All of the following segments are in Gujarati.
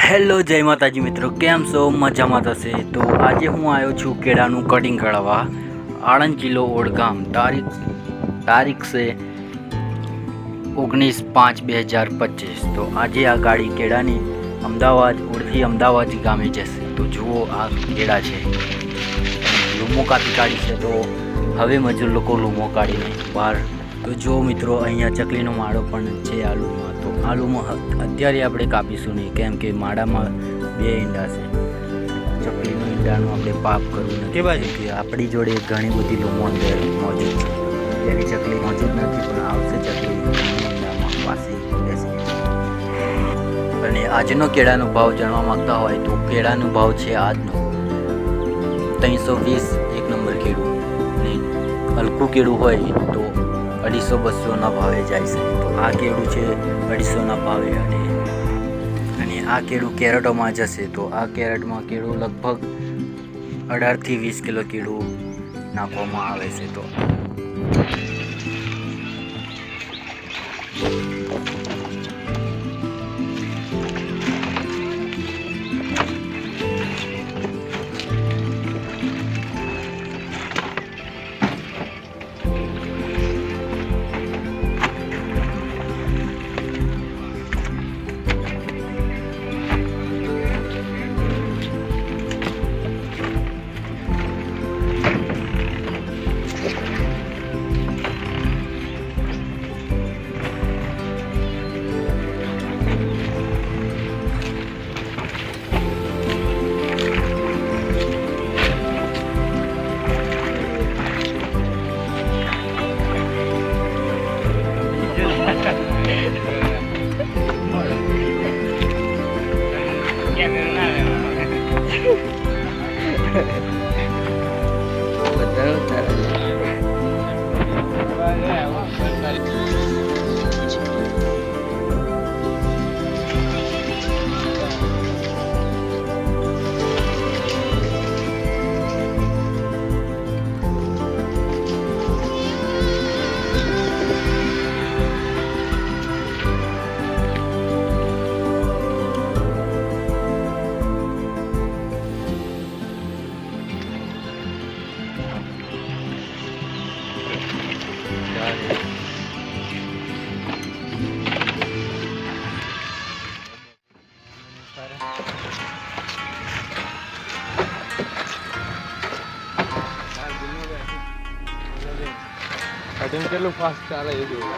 હેલો જય માતાજી મિત્રો, કેમ છો? મજામાં થશે. તો આજે હું આવ્યો છું કેળાનું કટિંગ કરાવવા આણંદ જિલ્લો ઓડગામ. તારીખ છે 19/5/2025. તો આજે આ ગાડી કેળાની ઓડથી અમદાવાદ ગામે જશે. તો જુઓ, આ કેળા છે, લૂમો કાપી કાઢી છે. તો હવે મજૂર લોકો લૂમો કાઢીને બહાર. તો જુઓ મિત્રો, અહીંયા ચકલીનો માળો પણ છે આલુમાં. તો આલુમાં અત્યારે આપણે કાપીશું નહીં, કેમ કે માળામાં 2 ઈંડા છે. ચકલીનું ઈંડાનું આપણે પાપ કરવું નથી, કે આપણી જોડે ઘણી બધી લૂમો અંદર મોજૂદ છે. અત્યારે ચકલી મોજૂદ નથી, પણ આવશે ચકલી ઈંડામાં પાછી બેસી. અને આજનો કેળાનો ભાવ જાણવા માંગતા હોય તો કેળાનો ભાવ છે આજનો 320 એક નંબર કેળું. અને હલકું કેળું હોય તો 250-200ના ભાવે જાય છે. તો આ કેળું છે 250ના ભાવે. અને આ કેળું કેરેટોમાં જશે. તો આ કેરેટમાં કેળું લગભગ 18 થી 20 કિલો કેળું નાખવામાં આવે છે. તો કટિંગ કેટલું ફાસ્ટ ચાલે એ જોયું.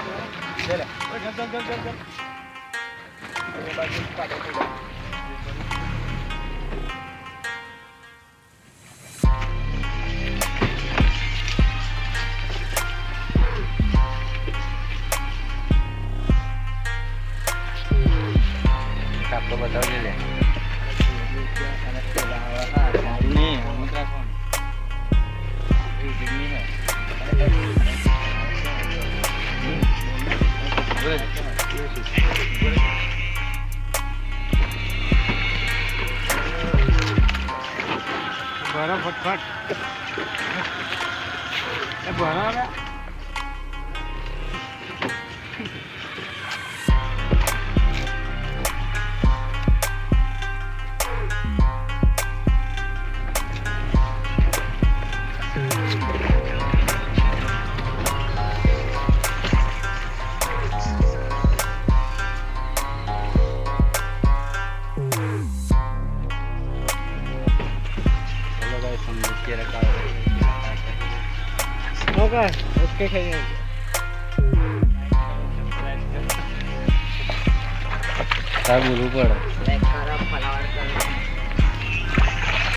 આપતો બતાવજે લે. ફટફટ એ ભરા ઓકે ખાઈ બોલવું પડે.